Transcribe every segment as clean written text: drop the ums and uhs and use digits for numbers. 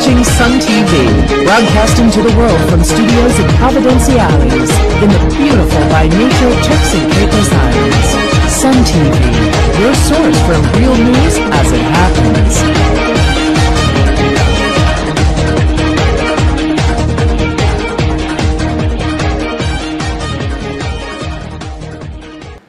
watching Sun TV, broadcasting to the world from studios in Providenciales, in the beautiful by nature Turks and Caicos Islands. Sun TV, your source for real news as it happens.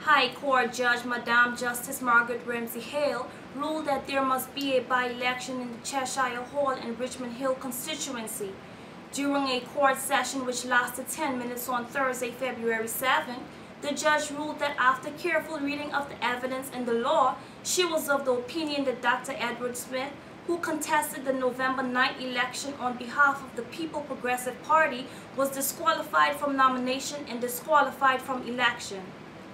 High Court Judge Madam Justice Margaret Ramsey Hale ruled that there must be a by-election in the Cheshire Hall and Richmond Hill constituency. During a court session which lasted 10 minutes on Thursday, February 7, the judge ruled that after careful reading of the evidence and the law, she was of the opinion that Dr. Edward Smith, who contested the November 9th election on behalf of the People Progressive Party, was disqualified from nomination and disqualified from election.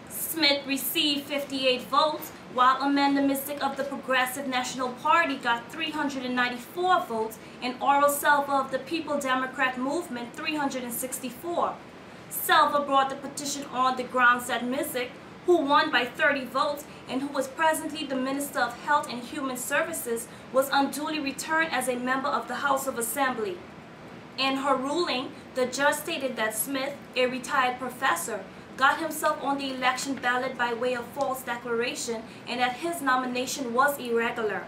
Smith received 58 votes, while Amanda Missick of the Progressive National Party got 394 votes, and Oral Selva of the People Democrat Movement 364. Selva brought the petition on the grounds that Missick, who won by 30 votes and who was presently the Minister of Health and Human Services, was unduly returned as a member of the House of Assembly. In her ruling, the judge stated that Smith, a retired professor, got himself on the election ballot by way of false declaration and that his nomination was irregular.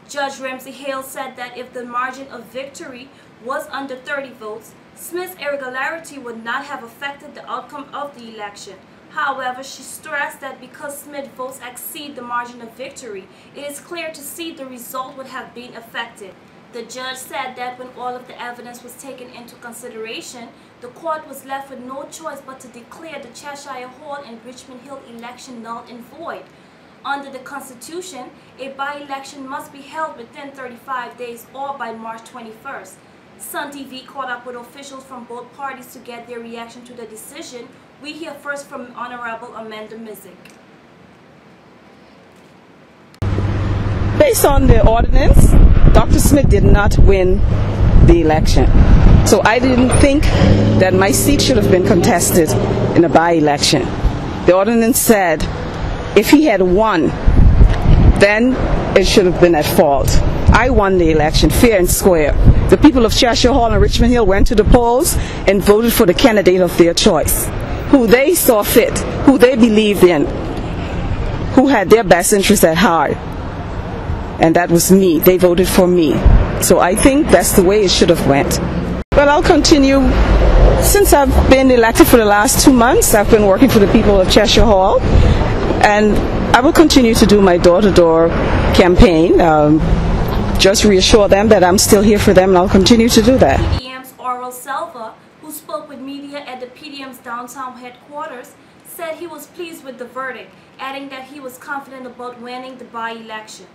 Judge Ramsey Hale said that if the margin of victory was under 30 votes, Smith's irregularity would not have affected the outcome of the election. However, she stressed that because Smith's votes exceed the margin of victory, it is clear to see the result would have been affected. The judge said that when all of the evidence was taken into consideration, the court was left with no choice but to declare the Cheshire Hall and Richmond Hill election null and void. Under the Constitution, a by-election must be held within 35 days or by March 21st. Sun TV caught up with officials from both parties to get their reaction to the decision. We hear first from Honorable Amanda Missick. Based on the ordinance, Dr. Smith did not win the election. So I didn't think that my seat should have been contested in a by-election. The ordinance said if he had won, then it should have been at fault. I won the election fair and square. The people of Cheshire Hall and Richmond Hill went to the polls and voted for the candidate of their choice, who they saw fit, who they believed in, who had their best interests at heart. And that was me. They voted for me. So I think that's the way it should have went. Well, I'll continue. Since I've been elected for the last 2 months, I've been working for the people of Cheshire Hall, and I will continue to do my door-to-door campaign. Just reassure them that I'm still here for them, and I'll continue to do that. PDM's Oral Selva, who spoke with media at the PDM's downtown headquarters, said he was pleased with the verdict, adding that he was confident about winning the by-election.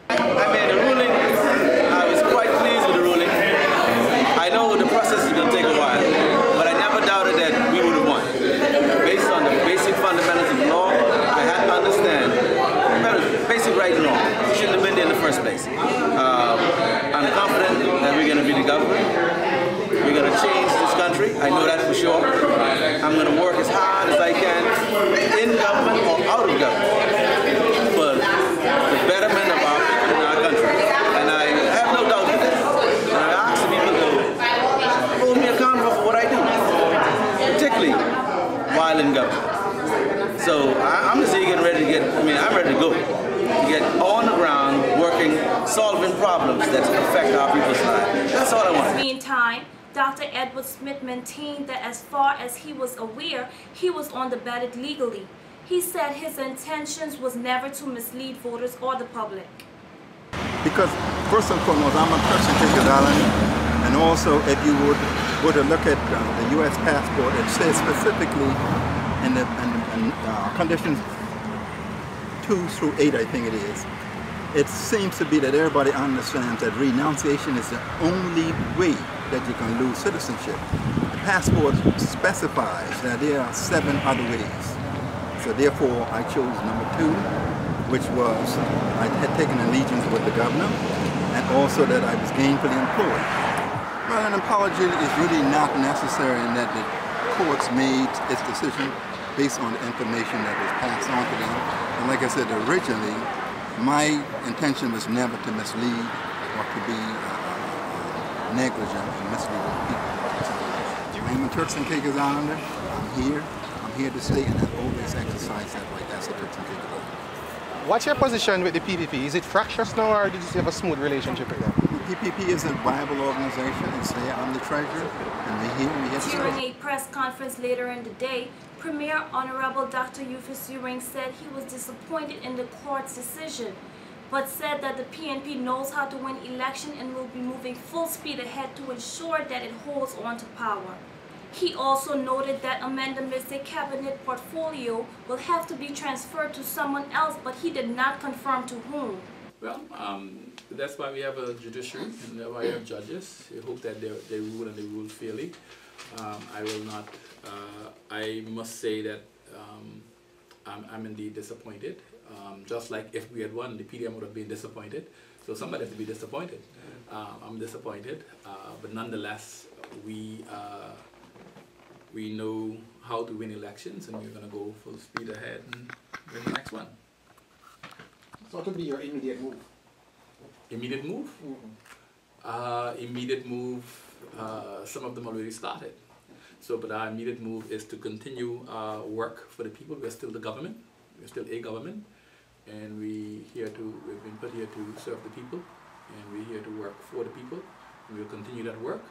I made a ruling. I was quite pleased with the ruling. I know the process is going to take a while, but I never doubted that we would have won. Based on the basic fundamentals of law, I had to understand basic right and wrong. We shouldn't have been there in the first place. I'm confident that we're going to be the government. We're going to change this country. I know that for sure. I'm going to work as hard as I can in government or out of government for the betterment of our people in our country. And I have no doubt in that. And I ask the people to hold me accountable for what I do, particularly while in government. So I'm just eager and ready to I'm ready to go. To get on the ground, working, solving problems that affect our people's lives. That's all I want. Meantime, Dr. Edward Smith maintained that as far as he was aware, he was on the ballot legally. He said his intentions was never to mislead voters or the public. Because first and foremost, I'm a Turks and Caicos Island, and also if you were to look at the U.S. passport, it says specifically in the conditions 2 through 8, I think it is. It seems to be that everybody understands that renunciation is the only way that you can lose citizenship. The passport specifies that there are 7 other ways. So therefore, I chose number 2, which was I had taken allegiance with the governor, and also that I was gainfully employed. Well, an apology is really not necessary in that the courts made its decision based on the information that was passed on to them. And like I said, originally, my intention was never to mislead or to be negligent and misleading people. I'm a Turks and Caicos Islander. I'm here to stay, and I've always exercised that right as a Turks and Caicos Islander. What's your position with the PPP? Is it fractious now, or did you have a smooth relationship with them? The PPP is a viable organization. It's there. I'm the treasurer, and they're here. We have During a press conference later in the day, Premier Honorable Dr. Yufus Uring said he was disappointed in the court's decision, but said that the PNP knows how to win election and will be moving full speed ahead to ensure that it holds on to power. He also noted that Amanda Miss's cabinet portfolio will have to be transferred to someone else, but he did not confirm to whom. Well, that's why we have a judiciary and that's why we have judges. We hope that they rule and they rule fairly. I must say that I'm indeed disappointed. Just like if we had won, the PDM would have been disappointed. So somebody has to be disappointed. I'm disappointed, but nonetheless, we know how to win elections, and we're going to go full speed ahead and win the next one. So what would be your immediate move? Immediate move? Mm-hmm. Immediate move, some of them already started. So, but our immediate move is to continue work for the people. We're still the government. We're still a government. And we've been put here to serve the people. And we're here to work for the people. And we'll continue that work.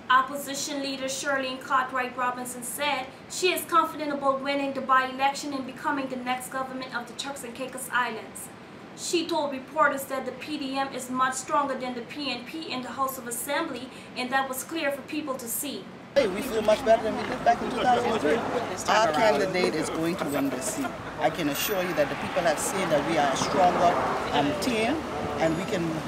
Opposition leader Shirlene Cartwright Robinson said she is confident about winning the by-election and becoming the next government of the Turks and Caicos Islands. She told reporters that the PDM is much stronger than the PNP in the House of Assembly, and that was clear for people to see. We feel much better than we did back in 2003. Our candidate is going to win this seat. I can assure you that the people have seen that we are a stronger team, and we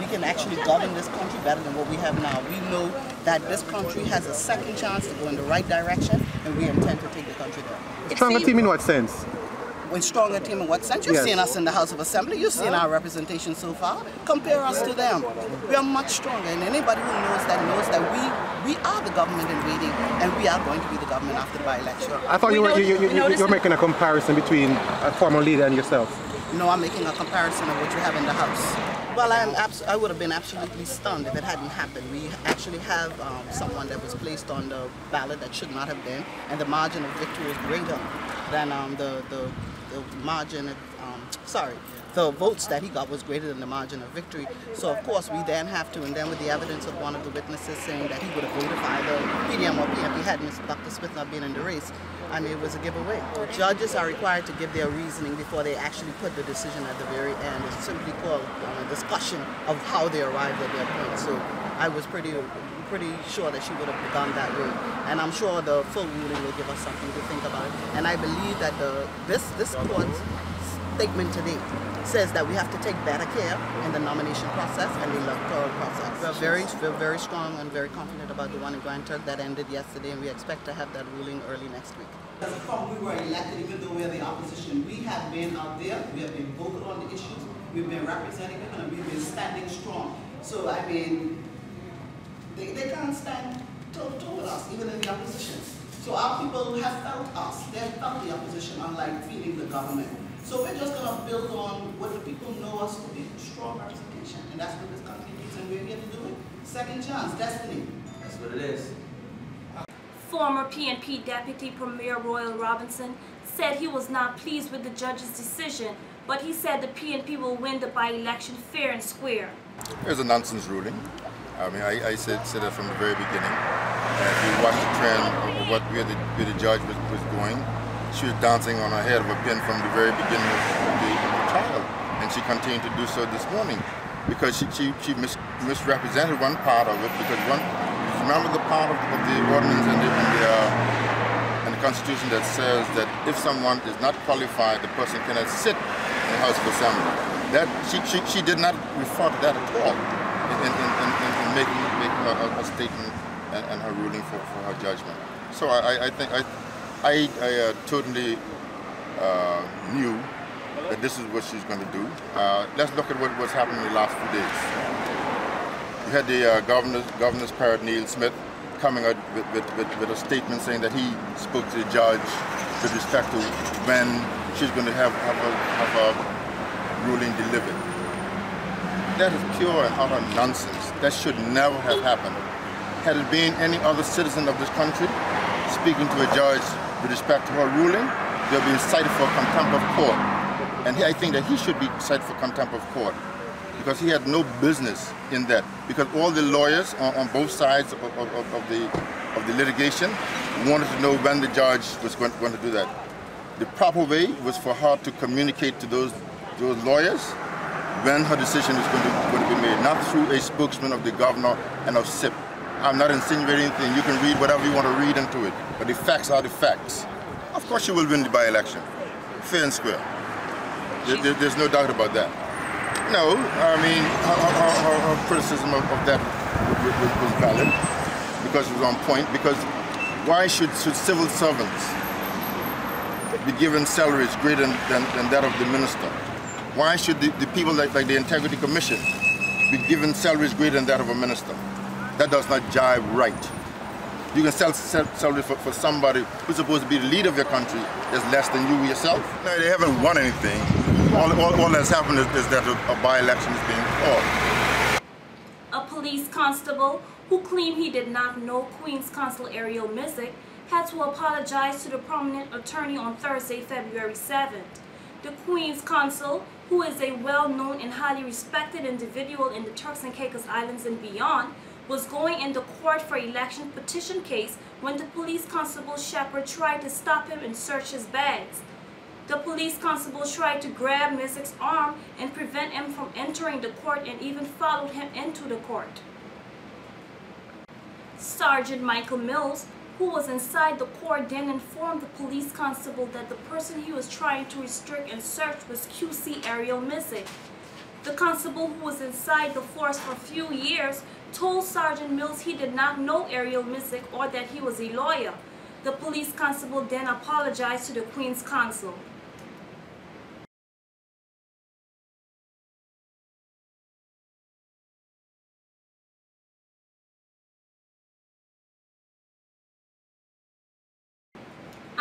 can actually govern this country better than what we have now. We know that this country has a second chance to go in the right direction, and we intend to take the country there. Stronger team in what sense? When stronger team in what sense? You've seen us in the House of Assembly, you've seen our representation so far. Compare us to them. We are much stronger, and anybody who knows that we are the government in waiting, and we are going to be the government after the by-election. I thought you were making a comparison between a former leader and yourself. No, I'm making a comparison of what you have in the House. Well, I would have been absolutely stunned if it hadn't happened. We actually have someone that was placed on the ballot that should not have been, and the margin of victory is greater than the margin of, the votes that he got was greater than the margin of victory. So of course we then have to, and then with the evidence of one of the witnesses saying that he would have voted for either PDM or PNP had Dr. Smith not been in the race, I mean, it was a giveaway. Judges are required to give their reasoning before they actually put the decision at the very end. It's simply called a discussion of how they arrived at their point. So I was pretty sure that she would have gone that way. And I'm sure the full ruling will give us something to think about. And I believe that this court's statement today says that we have to take better care in the nomination process and the electoral process. We're very strong and very confident about the one in Grand Turk that ended yesterday, and we expect to have that ruling early next week. As a firm, we were elected, even though we're the opposition. We have been out there, we have been vocal on the issues, we've been representing them, and we've been standing strong. So, I mean, they can't stand toe-to-toe with us, even in the opposition. So our people have felt us, they have felt the opposition, unlike feeling the government. So we're just going to build on what the people know us to be, strong representation. And that's what this country needs, and we're here to do it. Second chance, destiny. That's what it is. Former PNP Deputy Premier Royal Robinson said he was not pleased with the judge's decision, but he said the PNP will win the by-election fair and square. It was a nonsense ruling. I mean, I said that from the very beginning. If you watch the trend of where the judge was going, she was dancing on her head of a pin from the very beginning of the trial, and she continued to do so this morning because she misrepresented one part of it. Because remember the part of the ordinance and the Constitution that says that if someone is not qualified, the person cannot sit in the House of Assembly. That she did not refer to that at all in making a statement and her ruling for her judgment. So I think I totally knew that this is what she's going to do. Let's look at what's happened in the last few days. You had the Governor's Parrot Neil Smith coming out with a statement saying that he spoke to the judge with respect to when she's going to have a ruling delivered. That is pure and utter nonsense. That should never have happened. Had it been any other citizen of this country speaking to a judge with respect to her ruling, they'll be cited for contempt of court. And I think that he should be cited for contempt of court because he had no business in that. Because all the lawyers on both sides of the litigation wanted to know when the judge was going to do that. The proper way was for her to communicate to those lawyers when her decision is going to be made, not through a spokesman of the governor and of SIP. I'm not insinuating anything. You can read whatever you want to read into it, but the facts are the facts. Of course she will win the by-election, fair and square. There's no doubt about that. No, I mean, her criticism of that was valid because it was on point, because why should civil servants be given salaries greater than that of the minister? Why should the people like the Integrity Commission be given salaries greater than that of a minister? That does not jive right. You can sell salary for somebody who's supposed to be the leader of your country that's less than you yourself. No, they haven't won anything. All that's happened is that a by-election is being called. A police constable who claimed he did not know Queen's Counsel Ariel Mizik had to apologize to the prominent attorney on Thursday, February 7th. The Queen's Counsel, who is a well-known and highly respected individual in the Turks and Caicos Islands and beyond, was going into court for election petition case when the police constable Shepard tried to stop him and search his bags. The police constable tried to grab Mizik's arm and prevent him from entering the court and even followed him into the court. Sergeant Michael Mills, who was inside the court, then informed the police constable that the person he was trying to restrict and search was QC Ariel Mizik. The constable, who was inside the force for a few years, told Sergeant Mills he did not know Ariel Mizik or that he was a lawyer. The police constable then apologized to the Queen's Counsel.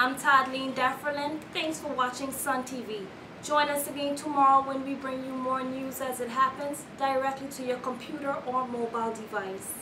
I'm Tadleen Defferlin. Thanks for watching Sun TV. Join us again tomorrow when we bring you more news as it happens directly to your computer or mobile device.